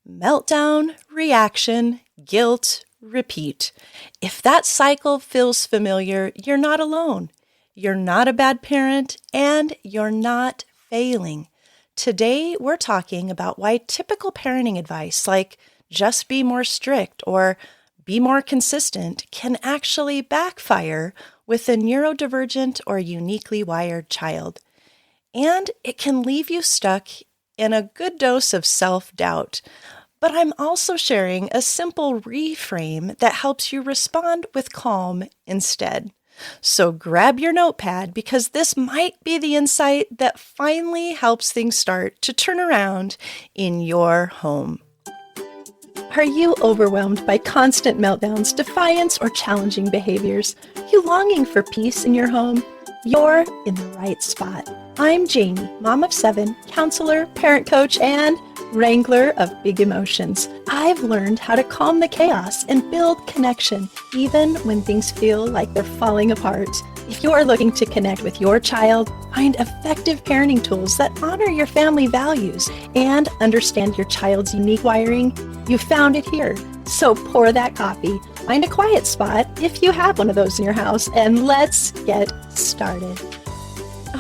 Meltdown, reaction, guilt, repeat. If that cycle feels familiar, you're not alone. You're not a bad parent, and you're not failing. Today, we're talking about why typical parenting advice like just be more strict or be more consistent can actually backfire with a neurodivergent or uniquely wired child. And it can leave you stuck in a good dose of self-doubt. But I'm also sharing a simple reframe that helps you respond with calm instead. So grab your notepad because this might be the insight that finally helps things start to turn around in your home. Are you overwhelmed by constant meltdowns, defiance, or challenging behaviors? You longing for peace in your home? You're in the right spot. I'm Jamie, mom of 7, counselor, parent coach, and wrangler of big emotions. I've learned how to calm the chaos and build connection, even when things feel like they're falling apart. If you are looking to connect with your child, find effective parenting tools that honor your family values, and understand your child's unique wiring, you found it here. So pour that coffee, find a quiet spot if you have one of those in your house, and let's get started.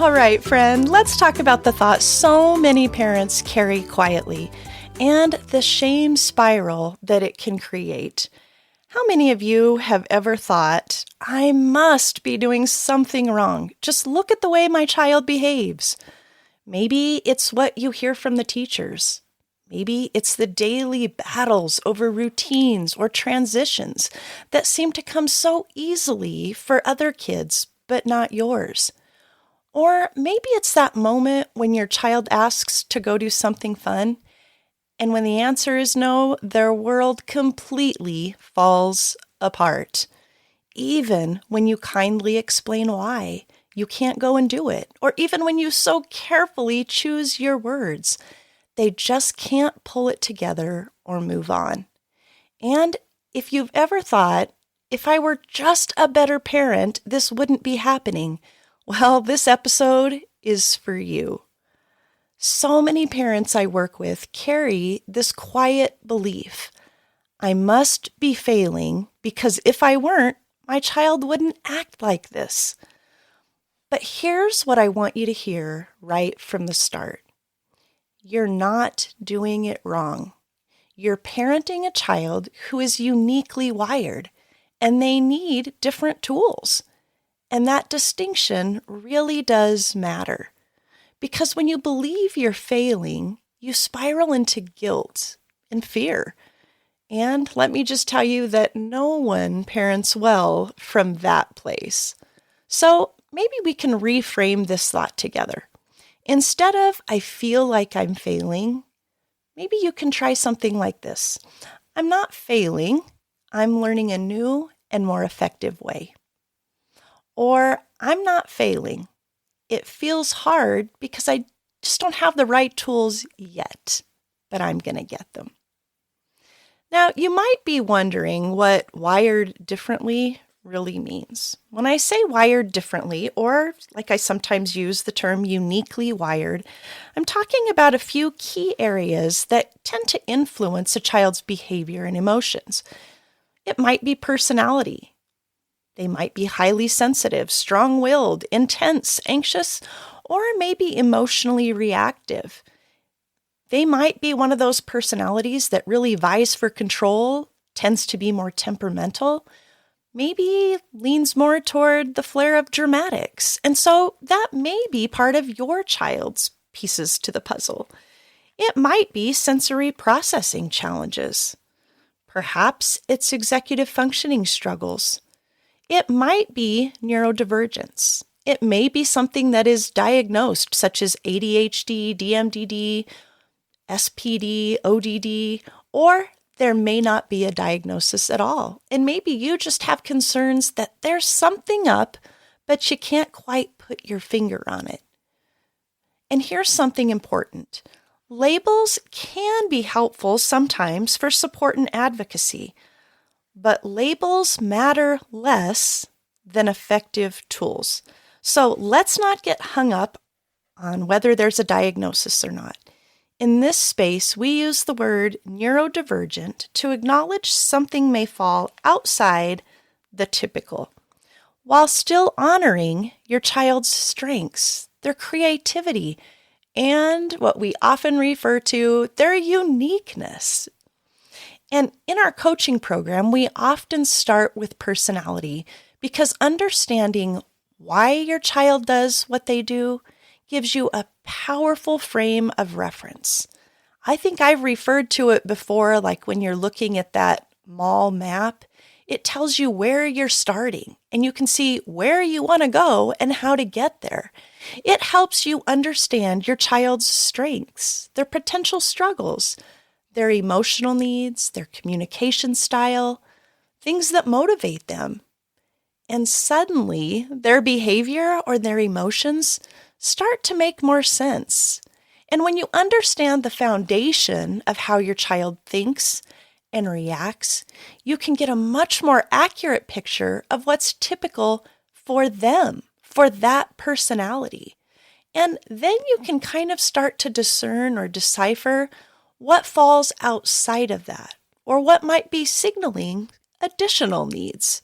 All right, friend, let's talk about the thought so many parents carry quietly and the shame spiral that it can create. How many of you have ever thought, I must be doing something wrong? Just look at the way my child behaves. Maybe it's what you hear from the teachers. Maybe it's the daily battles over routines or transitions that seem to come so easily for other kids, but not yours. Or maybe it's that moment when your child asks to go do something fun, and when the answer is no, their world completely falls apart. Even when you kindly explain why you can't go and do it, or even when you so carefully choose your words, they just can't pull it together or move on. And if you've ever thought, if I were just a better parent, this wouldn't be happening, well, this episode is for you. So many parents I work with carry this quiet belief. I must be failing because if I weren't, my child wouldn't act like this. But here's what I want you to hear right from the start. You're not doing it wrong. You're parenting a child who is uniquely wired, and they need different tools. And that distinction really does matter. Because when you believe you're failing, you spiral into guilt and fear. And let me just tell you that no one parents well from that place. So maybe we can reframe this thought together. Instead of, I feel like I'm failing, maybe you can try something like this. I'm not failing. I'm learning a new and more effective way. Or I'm not failing. It feels hard because I just don't have the right tools yet, but I'm going to get them. Now, you might be wondering what wired differently really means. When I say wired differently, or like I sometimes use the term uniquely wired, I'm talking about a few key areas that tend to influence a child's behavior and emotions. It might be personality. They might be highly sensitive, strong-willed, intense, anxious, or maybe emotionally reactive. They might be one of those personalities that really vies for control, tends to be more temperamental, maybe leans more toward the flair of dramatics. And so that may be part of your child's pieces to the puzzle. It might be sensory processing challenges. Perhaps it's executive functioning struggles. It might be neurodivergence. It may be something that is diagnosed, such as ADHD, DMDD, SPD, ODD, or there may not be a diagnosis at all. And maybe you just have concerns that there's something up, but you can't quite put your finger on it. And here's something important. Labels can be helpful sometimes for support and advocacy. But labels matter less than effective tools. So let's not get hung up on whether there's a diagnosis or not. In this space, we use the word neurodivergent to acknowledge something may fall outside the typical, while still honoring your child's strengths, their creativity, and what we often refer to their uniqueness. And in our coaching program, we often start with personality because understanding why your child does what they do gives you a powerful frame of reference. I think I've referred to it before, like when you're looking at that mall map, it tells you where you're starting and you can see where you want to go and how to get there. It helps you understand your child's strengths, their potential struggles, their emotional needs, their communication style, things that motivate them. And suddenly, their behavior or their emotions start to make more sense. And when you understand the foundation of how your child thinks and reacts, you can get a much more accurate picture of what's typical for them, for that personality. And then you can kind of start to discern or decipher what falls outside of that, or what might be signaling additional needs.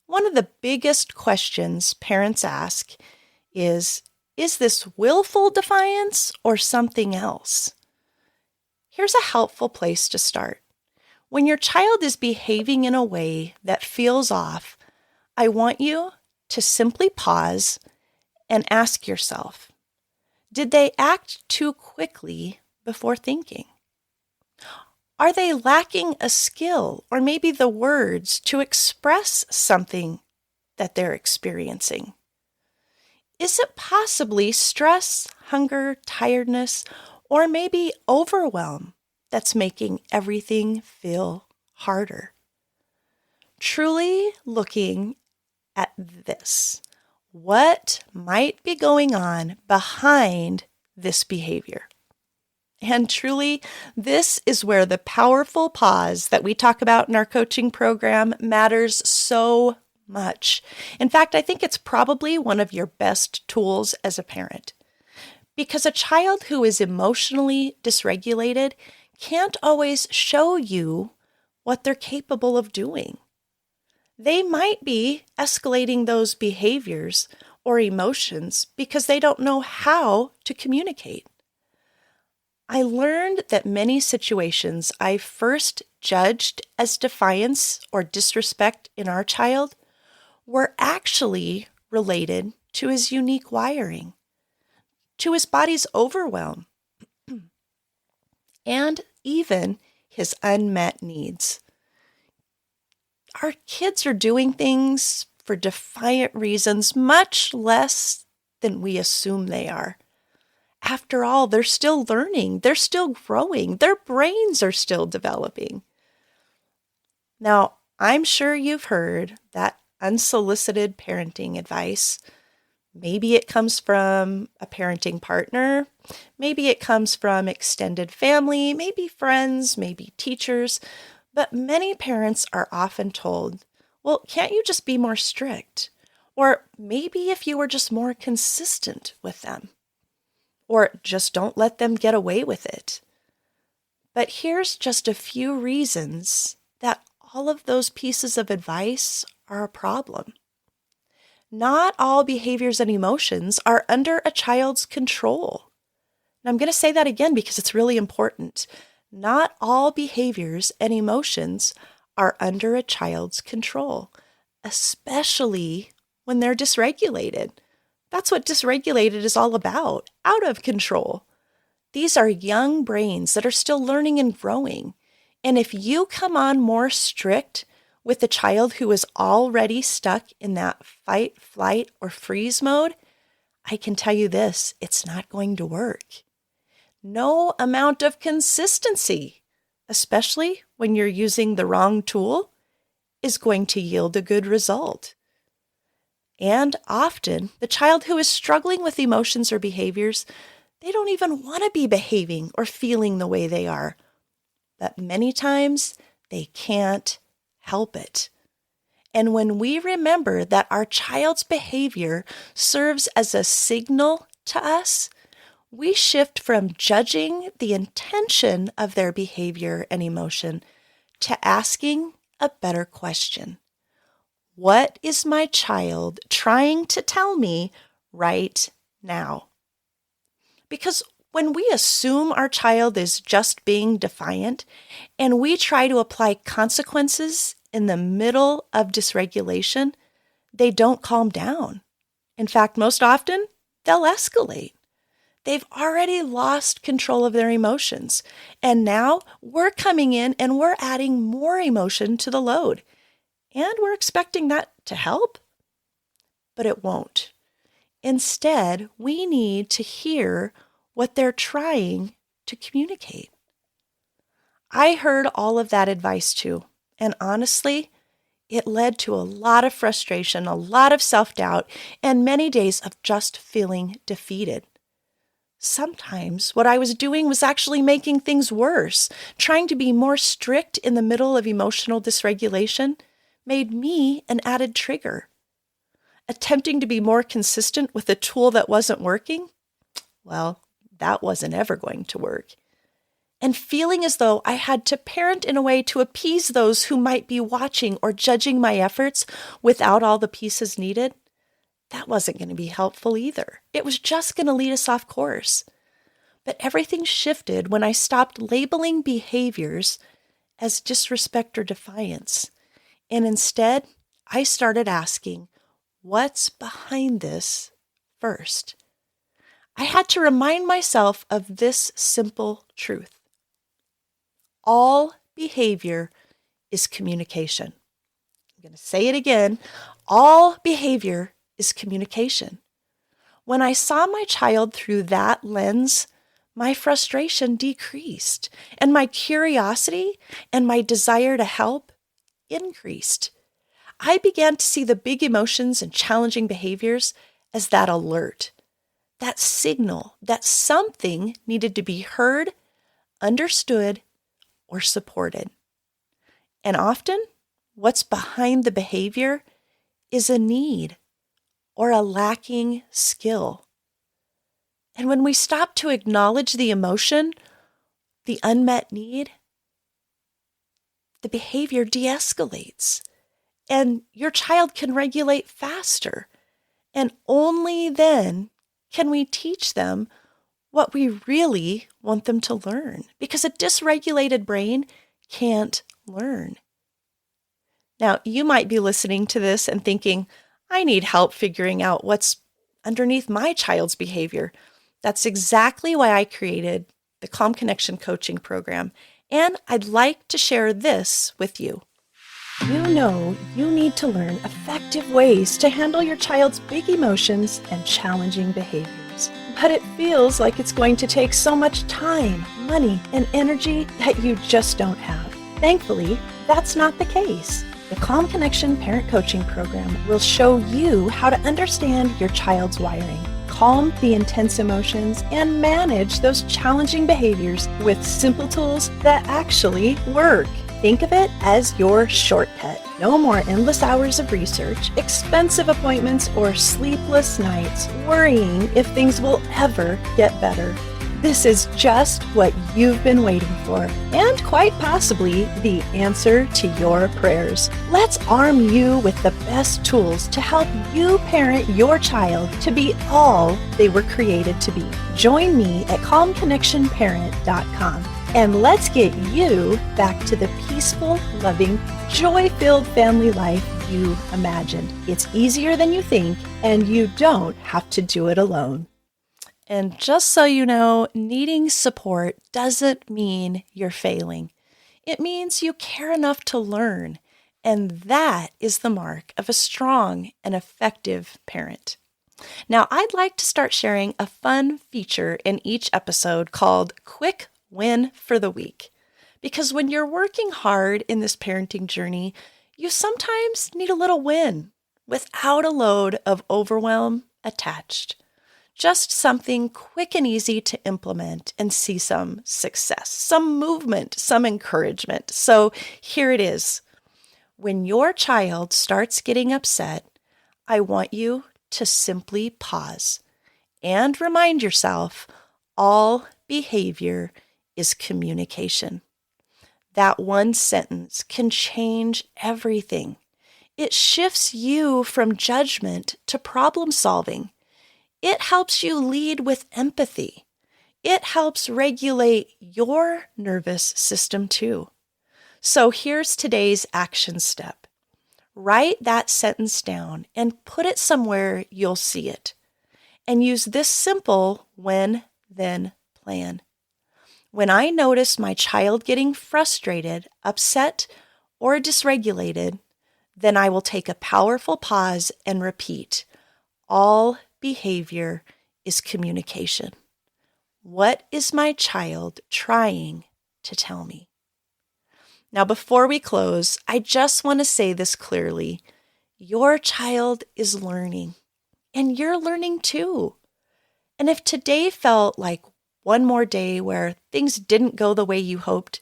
One of the biggest questions parents ask is this willful defiance or something else? Here's a helpful place to start. When your child is behaving in a way that feels off, I want you to simply pause and ask yourself, did they act too quickly before thinking? Are they lacking a skill or maybe the words to express something that they're experiencing? Is it possibly stress, hunger, tiredness, or maybe overwhelm that's making everything feel harder? Truly looking at this, what might be going on behind this behavior? And truly, this is where the powerful pause that we talk about in our coaching program matters so much. In fact, I think it's probably one of your best tools as a parent. Because a child who is emotionally dysregulated can't always show you what they're capable of doing. They might be escalating those behaviors or emotions because they don't know how to communicate. I learned that many situations I first judged as defiance or disrespect in our child were actually related to his unique wiring, to his body's overwhelm, and even his unmet needs. Our kids are doing things for defiant reasons much less than we assume they are. After all, they're still learning, they're still growing, their brains are still developing. Now, I'm sure you've heard that unsolicited parenting advice. Maybe it comes from a parenting partner, maybe it comes from extended family, maybe friends, maybe teachers, but many parents are often told, well, can't you just be more strict? Or maybe if you were just more consistent with them. Or just don't let them get away with it. But here's just a few reasons that all of those pieces of advice are a problem. Not all behaviors and emotions are under a child's control. And I'm going to say that again because it's really important. Not all behaviors and emotions are under a child's control, especially when they're dysregulated. That's what dysregulated is all about, out of control. These are young brains that are still learning and growing. And if you come on more strict with a child who is already stuck in that fight, flight, or freeze mode, I can tell you this, it's not going to work. No amount of consistency, especially when you're using the wrong tool, is going to yield a good result. And often, the child who is struggling with emotions or behaviors, they don't even want to be behaving or feeling the way they are. But many times, they can't help it. And when we remember that our child's behavior serves as a signal to us, we shift from judging the intention of their behavior and emotion to asking a better question. What is my child trying to tell me right now? Because when we assume our child is just being defiant and we try to apply consequences in the middle of dysregulation, they don't calm down. In fact, most often, they'll escalate. They've already lost control of their emotions. And now we're coming in and we're adding more emotion to the load. And we're expecting that to help, but it won't. Instead, we need to hear what they're trying to communicate. I heard all of that advice too, and honestly, it led to a lot of frustration, a lot of self-doubt, and many days of just feeling defeated. Sometimes what I was doing was actually making things worse. Trying to be more strict in the middle of emotional dysregulation made me an added trigger. Attempting to be more consistent with a tool that wasn't working, well, that wasn't ever going to work. And feeling as though I had to parent in a way to appease those who might be watching or judging my efforts without all the pieces needed, that wasn't going to be helpful either. It was just going to lead us off course. But everything shifted when I stopped labeling behaviors as disrespect or defiance. And instead, I started asking, what's behind this first? I had to remind myself of this simple truth. All behavior is communication. I'm going to say it again. All behavior is communication. When I saw my child through that lens, my frustration decreased, and my curiosity and my desire to help increased. I began to see the big emotions and challenging behaviors as that alert, that signal that something needed to be heard, understood, or supported. And often, what's behind the behavior is a need or a lacking skill. And when we stop to acknowledge the emotion, the unmet need, the behavior de-escalates, and your child can regulate faster. And only then can we teach them what we really want them to learn, because a dysregulated brain can't learn. Now, you might be listening to this and thinking, I need help figuring out what's underneath my child's behavior. That's exactly why I created the Calm Connection coaching program, and I'd like to share this with you. You know you need to learn effective ways to handle your child's big emotions and challenging behaviors. But it feels like it's going to take so much time, money, and energy that you just don't have. Thankfully, that's not the case. The Calm Connection Parent Coaching Program will show you how to understand your child's wiring, calm the intense emotions, and manage those challenging behaviors with simple tools that actually work. Think of it as your shortcut. No more endless hours of research, expensive appointments, or sleepless nights worrying if things will ever get better. This is just what you've been waiting for, and quite possibly the answer to your prayers. Let's arm you with the best tools to help you parent your child to be all they were created to be. Join me at calmconnectionparent.com. And let's get you back to the peaceful, loving, joy-filled family life you imagined. It's easier than you think, and you don't have to do it alone. And just so you know, needing support doesn't mean you're failing. It means you care enough to learn, and that is the mark of a strong and effective parent. Now, I'd like to start sharing a fun feature in each episode called Quick Win for the Week. Because when you're working hard in this parenting journey, you sometimes need a little win without a load of overwhelm attached. Just something quick and easy to implement and see some success, some movement, some encouragement. So here it is. When your child starts getting upset, I want you to simply pause and remind yourself, All behavior is communication. That one sentence can change everything. It shifts you from judgment to problem solving. It helps you lead with empathy. It helps regulate your nervous system too. So here's today's action step. Write that sentence down and put it somewhere you'll see it. And use this simple when-then plan. When I notice my child getting frustrated, upset, or dysregulated, then I will take a powerful pause and repeat, all behavior is communication. What is my child trying to tell me? Now, before we close, I just want to say this clearly. Your child is learning, and you're learning too. And if today felt like one more day where things didn't go the way you hoped,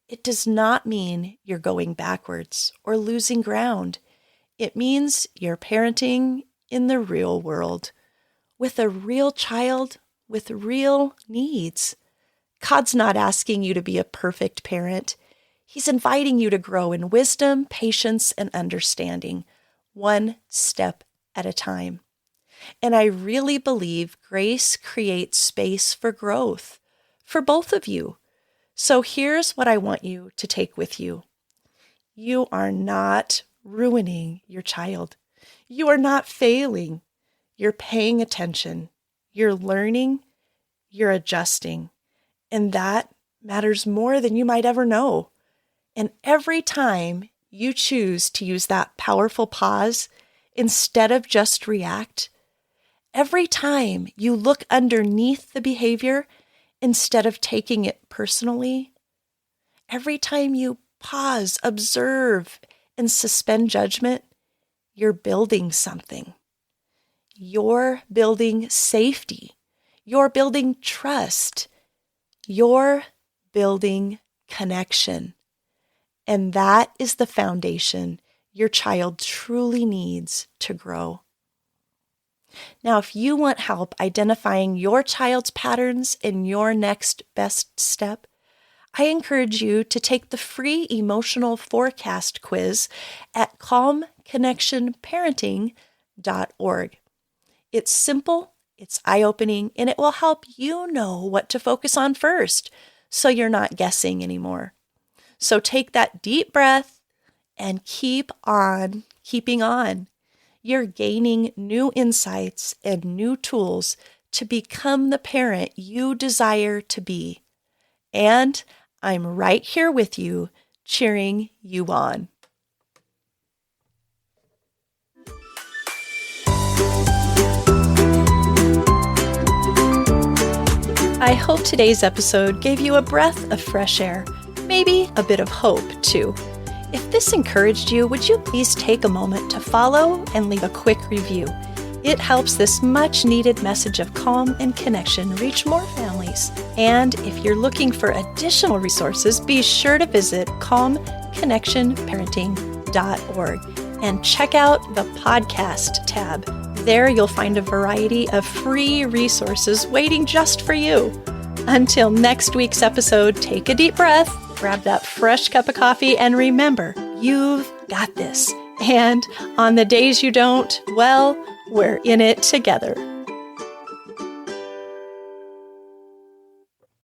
it does not mean you're going backwards or losing ground. It means you're parenting in the real world with a real child with real needs. God's not asking you to be a perfect parent. He's inviting you to grow in wisdom, patience, and understanding, one step at a time. And I really believe grace creates space for growth for both of you. So here's what I want you to take with you. You are not ruining your child. You are not failing. You're paying attention. You're learning. You're adjusting. And that matters more than you might ever know. And every time you choose to use that powerful pause instead of just react, every time you look underneath the behavior instead of taking it personally, every time you pause, observe, and suspend judgment, you're building something. You're building safety. You're building trust. You're building connection. And that is the foundation your child truly needs to grow. Now, if you want help identifying your child's patterns in your next best step, I encourage you to take the free emotional forecast quiz at calmconnectionparenting.org. It's simple, it's eye-opening, and it will help you know what to focus on first so you're not guessing anymore. So take that deep breath and keep on keeping on. You're gaining new insights and new tools to become the parent you desire to be. And I'm right here with you, cheering you on. I hope today's episode gave you a breath of fresh air, maybe a bit of hope too. If this encouraged you, would you please take a moment to follow and leave a quick review? It helps this much-needed message of calm and connection reach more families. And if you're looking for additional resources, be sure to visit calmconnectionparenting.org and check out the podcast tab. There you'll find a variety of free resources waiting just for you. Until next week's episode, take a deep breath, grab that fresh cup of coffee, and remember, you've got this. And on the days you don't, well, we're in it together.